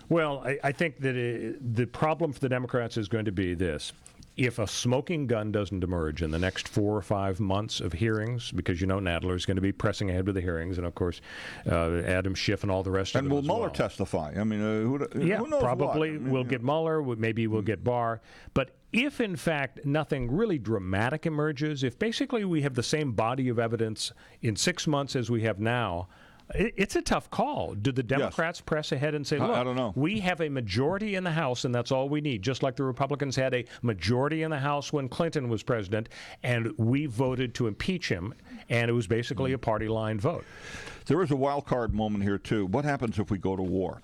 Well, I think that the problem for the Democrats is going to be this. If a smoking gun doesn't emerge in the next 4 or 5 months of hearings, because Nadler is going to be pressing ahead with the hearings, and of course Adam Schiff and all the rest of them. And will Mueller testify? I mean, who knows? Probably we'll get Mueller. Maybe we'll get Barr. But if in fact nothing really dramatic emerges, if basically we have the same body of evidence in 6 months as we have now. It's a tough call. Do the Democrats press ahead and say, look, I don't know. We have a majority in the House, and that's all we need, just like the Republicans had a majority in the House when Clinton was president, and we voted to impeach him, and it was basically a party line vote. There is a wild card moment here, too. What happens if we go to war?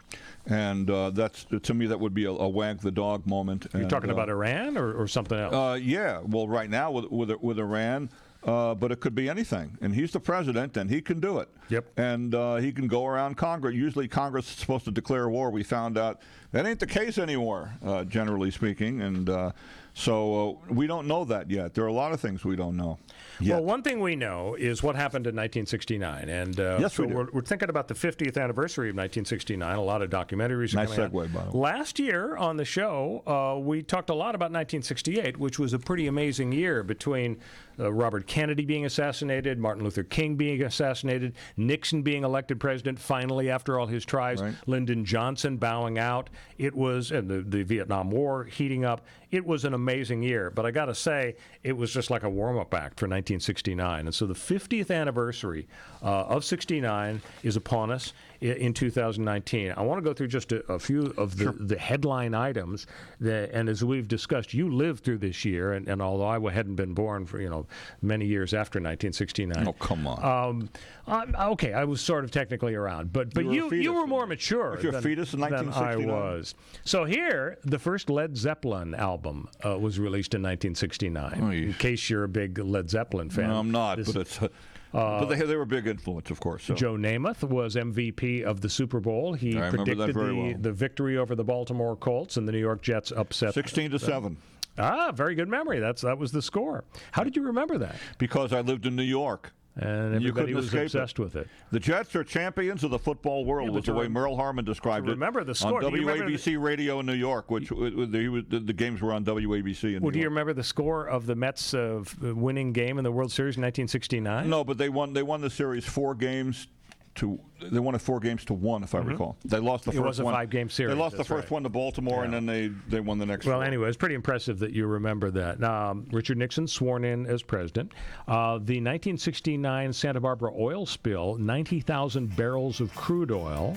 And that's, to me, that would be a wag the dog moment. You're talking about Iran or something else? Yeah. Well, right now with Iran, but it could be anything. And he's the president, and he can do it. Yep. And he can go around Congress. Usually Congress is supposed to declare war. We found out that ain't the case anymore, generally speaking. And so we don't know that yet. There are a lot of things we don't know yet. Well, one thing we know is what happened in 1969. And yes, so we're thinking about the 50th anniversary of 1969. A lot of documentaries are coming out. Nice segue, by the way. Last year on the show, we talked a lot about 1968, which was a pretty amazing year between Robert Kennedy being assassinated, Martin Luther King being assassinated, Nixon being elected president finally after all his tries, Lyndon Johnson bowing out. It was, and the Vietnam War heating up. It was an amazing year, but I got to say, it was just like a warm-up act for 1969. And so the 50th anniversary of 69 is upon us in 2019. I want to go through just a few of the headline items. And as we've discussed, you lived through this year, and although I hadn't been born for many years after 1969. Oh, come on. Okay, I was sort of technically around, but you were more mature was you a fetus in 1969? Than I was. So here, the first Led Zeppelin album was released in 1969. In case you're a big Led Zeppelin fan. No, I'm not, but it's... but they were a big influence, of course. So. Joe Namath was MVP of the Super Bowl. He predicted the victory over the Baltimore Colts, and the New York Jets upset 16-7. Very good memory. That was the score. How did you remember that? Because I lived in New York. And everybody was obsessed with it. The Jets are champions of the football world, was the way Merle Harmon described it. Remember the score. On WABC radio in New York, which the games were on WABC in New York. Do you remember the score of the Mets' winning game in the World Series in 1969? No, but they won the series 4 games to. They won it 4 games to 1, if I recall. They lost the first one. It was a 5-game series. They lost the first one to Baltimore, and then they won the next one. Well, anyway, it's pretty impressive that you remember that. Richard Nixon sworn in as president. The 1969 Santa Barbara oil spill, 90,000 barrels of crude oil.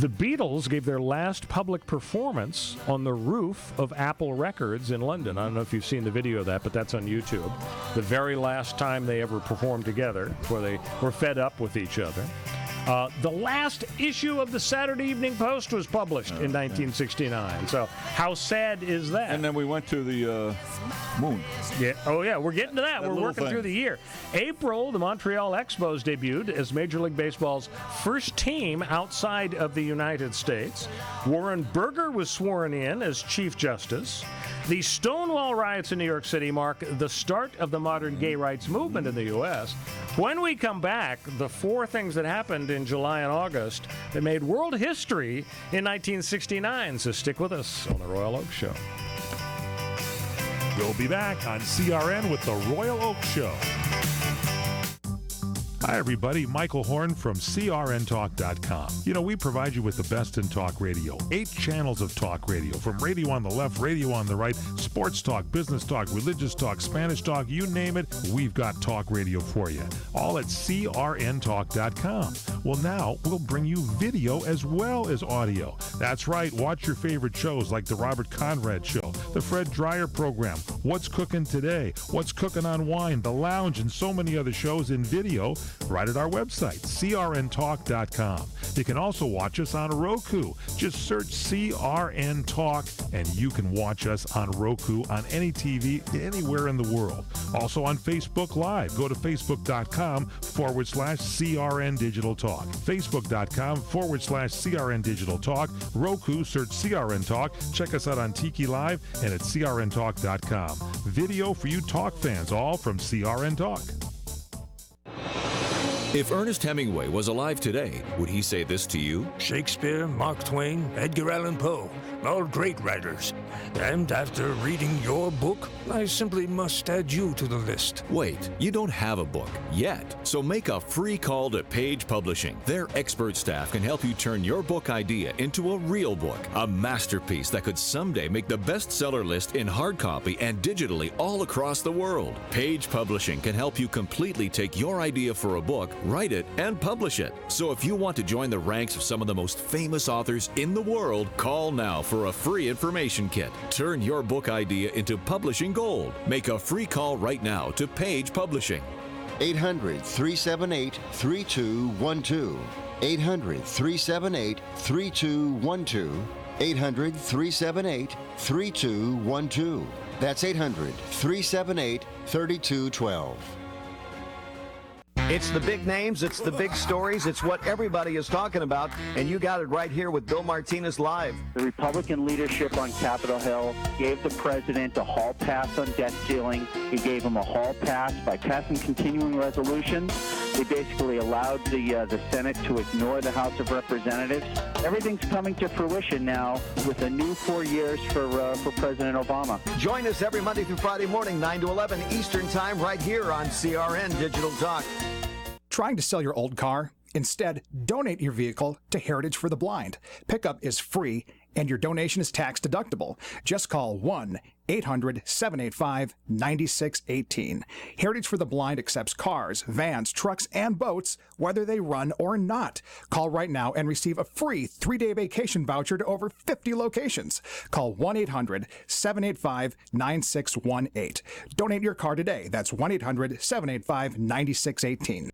The Beatles gave their last public performance on the roof of Apple Records in London. I don't know if you've seen the video of that, but that's on YouTube. The very last time they ever performed together, where they were fed up with each other. The last issue of the Saturday Evening Post was published in 1969. So how sad is that? And then we went to the moon. Yeah. Oh, yeah. We're getting to that. We're working through the year. April, the Montreal Expos debuted as Major League Baseball's first team outside of the United States. Warren Burger was sworn in as Chief Justice. The Stonewall riots in New York City mark the start of the modern gay rights movement in the U.S. When we come back, the 4 things that happened in July and August that made world history in 1969. So stick with us on The Royal Oak Show. We'll be back on CRN with The Royal Oak Show. Hi, everybody. Michael Horn from CRNTalk.com. You know, we provide you with the best in talk radio. 8 channels of talk radio, from radio on the left, radio on the right, sports talk, business talk, religious talk, Spanish talk, you name it, we've got talk radio for you. All at CRNTalk.com. Well, now we'll bring you video as well as audio. That's right. Watch your favorite shows like The Robert Conrad Show, The Fred Dreyer Program, What's Cooking Today, What's Cooking on Wine, The Lounge, and so many other shows in video right at our website, CRNTalk.com. You can also watch us on Roku. Just search CRN Talk, and you can watch us on Roku on any TV anywhere in the world. Also on Facebook Live. Go to Facebook.com/CRN Digital Talk. Facebook.com/CRN Digital Talk. Roku, search CRN Talk. Check us out on Tiki Live and at CRNTalk.com. Video for you talk fans, all from CRN Talk. If Ernest Hemingway was alive today, would he say this to you? Shakespeare, Mark Twain, Edgar Allan Poe, all great writers. And after reading your book, I simply must add you to the list. Wait, you don't have a book yet. So make a free call to Page Publishing. Their expert staff can help you turn your book idea into a real book, a masterpiece that could someday make the bestseller list in hard copy and digitally all across the world. Page Publishing can help you completely take your idea for a book, write it, and publish it. So if you want to join the ranks of some of the most famous authors in the world, call now for a free information kit. Turn your book idea into publishing gold. Make a free call right now to Page Publishing. 800-378-3212. 800-378-3212. 800-378-3212. That's 800-378-3212. It's the big names, it's the big stories, it's what everybody is talking about, and you got it right here with Bill Martinez Live. The Republican leadership on Capitol Hill gave the president a hall pass on debt ceiling. He gave him a hall pass by passing continuing resolutions. They basically allowed the Senate to ignore the House of Representatives. Everything's coming to fruition now with a new 4 years for President Obama. Join us every Monday through Friday morning, 9 to 11 Eastern Time, right here on CRN Digital Talk. Trying to sell your old car? Instead, donate your vehicle to Heritage for the Blind. Pickup is free, and your donation is tax deductible. Just call 1-800-785-9618. Heritage for the Blind accepts cars, vans, trucks, and boats, whether they run or not. Call right now and receive a free 3-day vacation voucher to over 50 locations. Call 1-800-785-9618. Donate your car today. That's 1-800-785-9618.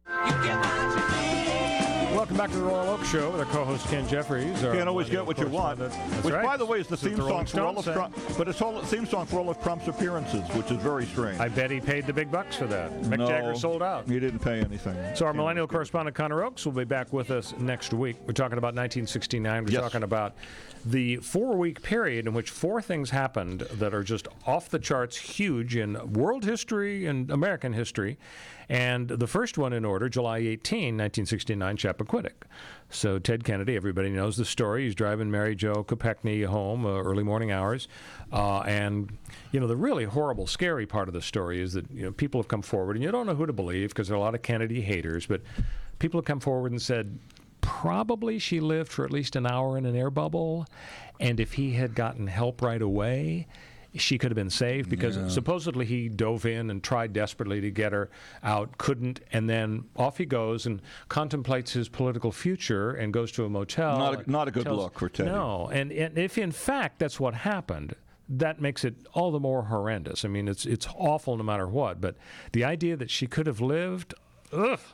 Welcome back to the Royal Oak Show with our co-host Ken Jeffries. You can't always get what you want. Which, right. by the way, is the theme song for all of Trump. But it's all the theme song for all of Trump's appearances, which is very strange. I bet he paid the big bucks for that. Mick Jagger sold out. He didn't pay anything. So our millennial correspondent Connor Oakes will be back with us next week. We're talking about 1969. We're talking about the 4-week period in which 4 things happened that are just off the charts huge in world history and American history. And the first one in order, July 18, 1969, Chappaquiddick. So Ted Kennedy, everybody knows the story. He's driving Mary Jo Kopechne home early morning hours. And, you know, the really horrible, scary part of the story is that, you know, people have come forward, and you don't know who to believe because there are a lot of Kennedy haters, but people have come forward and said, probably she lived for at least an hour in an air bubble, and if he had gotten help right away, she could have been saved because supposedly he dove in and tried desperately to get her out, couldn't, and then off he goes and contemplates his political future and goes to a motel. Not a good look for Teddy. No, and if in fact that's what happened, that makes it all the more horrendous. I mean, it's awful no matter what, but the idea that she could have lived,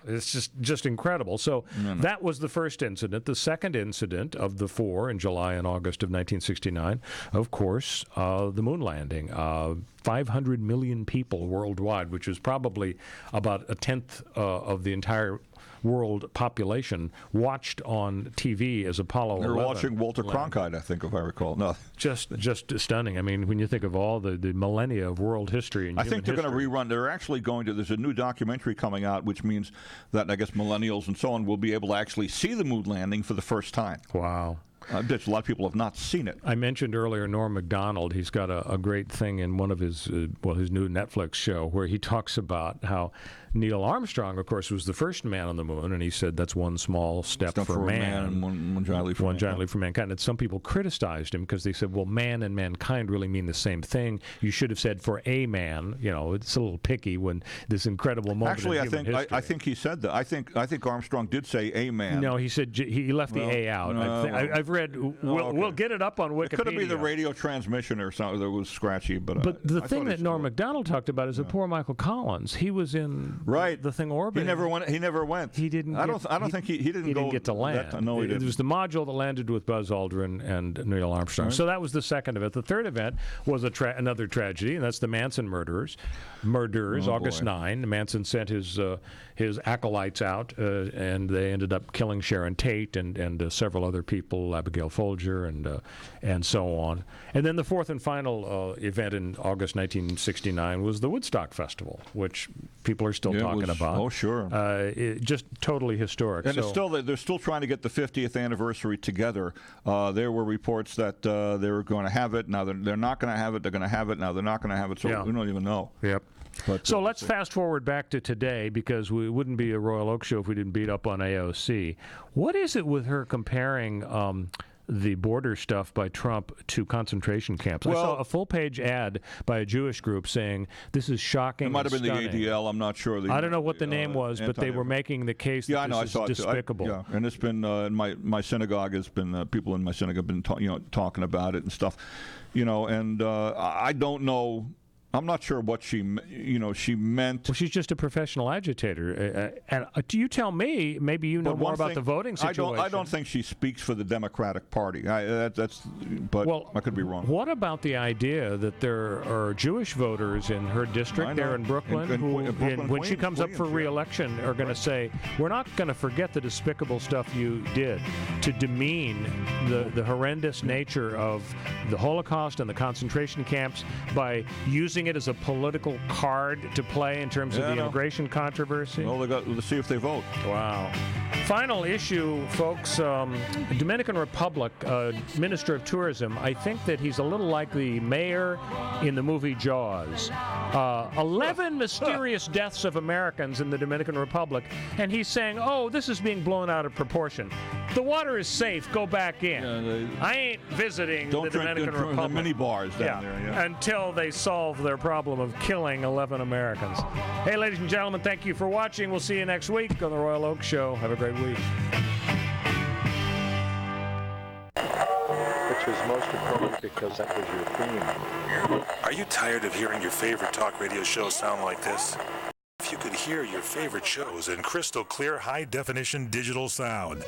it's just incredible. So that was the first incident. The second incident of the 4 in July and August of 1969, of course, the moon landing. 500 million people worldwide, which is probably about a tenth of the entire world population, watched on TV as Apollo 11. They're watching Walter Cronkite, I think, if I recall. No, just stunning. I mean, when you think of all the millennia of world history and I think they're going to rerun. They're actually going to. There's a new documentary coming out, which means that I guess millennials and so on will be able to actually see the moon landing for the first time. Wow. I bet a lot of people have not seen it. I mentioned earlier Norm Macdonald. He's got a great thing in one of his his new Netflix show where he talks about how Neil Armstrong, of course, was the first man on the moon, and he said that's one small step for man and one giant leap for mankind. And some people criticized him because they said, well, man and mankind really mean the same thing. You should have said for a man. You know, it's a little picky when this incredible moment. Actually, in human history. I think he said that. I think Armstrong did say a man. No, he said he left the A out. I've read. We'll get it up on Wikipedia. It could have been the radio transmission or something that was scratchy, but the thing that Norm Macdonald talked about is the poor Michael Collins. He was in the thing orbiting. He never went. He didn't. I don't think he didn't get to land. No, he didn't. It was the module that landed with Buzz Aldrin and Neil Armstrong. Right. So that was the second event. The third event was another tragedy, and that's the Manson murders. August 9. Manson sent his acolytes out, and they ended up killing Sharon Tate and several other people, Abigail Folger, and so on. And then the fourth and final event in August 1969 was the Woodstock Festival, which people are still talking about. Oh, sure. Just totally historic. And they're still trying to get the 50th anniversary together. There were reports that they were going to have it. Now they're not going to have it. They're going to have it. Now they're not going to have it. So we don't even know. Yep. So let's fast forward back to today, because we wouldn't be a Royal Oak show if we didn't beat up on AOC. What is it with her comparing the border stuff by Trump to concentration camps? I saw a full-page ad by a Jewish group saying this is shocking. It might have been stunning. the ADL. I'm not sure. I don't know what the name was, but they were making the case that this is despicable. And it's been in my synagogue has been people in my synagogue have been talking about it and stuff, and I don't know. I'm not sure what she meant. Well, she's just a professional agitator. And you tell me, maybe you know more about the voting situation. I don't think she speaks for the Democratic Party. But I could be wrong. What about the idea that there are Jewish voters in her district there in Brooklyn who, when she comes up for re-election, are going to say, we're not going to forget the despicable stuff you did to demean the horrendous nature of the Holocaust and the concentration camps by using it as a political card to play in terms of the immigration controversy? Well, let's see if they vote. Wow. Final issue, folks. Dominican Republic, Minister of Tourism, I think that he's a little like the mayor in the movie Jaws. 11 mysterious deaths of Americans in the Dominican Republic, and he's saying, oh, this is being blown out of proportion. The water is safe. Go back in. I ain't visiting the Dominican Republic. The mini bars down there. Yeah. Until they solve their problem of killing 11 Americans. Hey, ladies and gentlemen, thank you for watching. We'll see you next week on the Royal Oak Show. Have a great week. Which was most appropriate because that was your theme. Are you tired of hearing your favorite talk radio show sound like this? If you could hear your favorite shows in crystal clear, high-definition digital sound,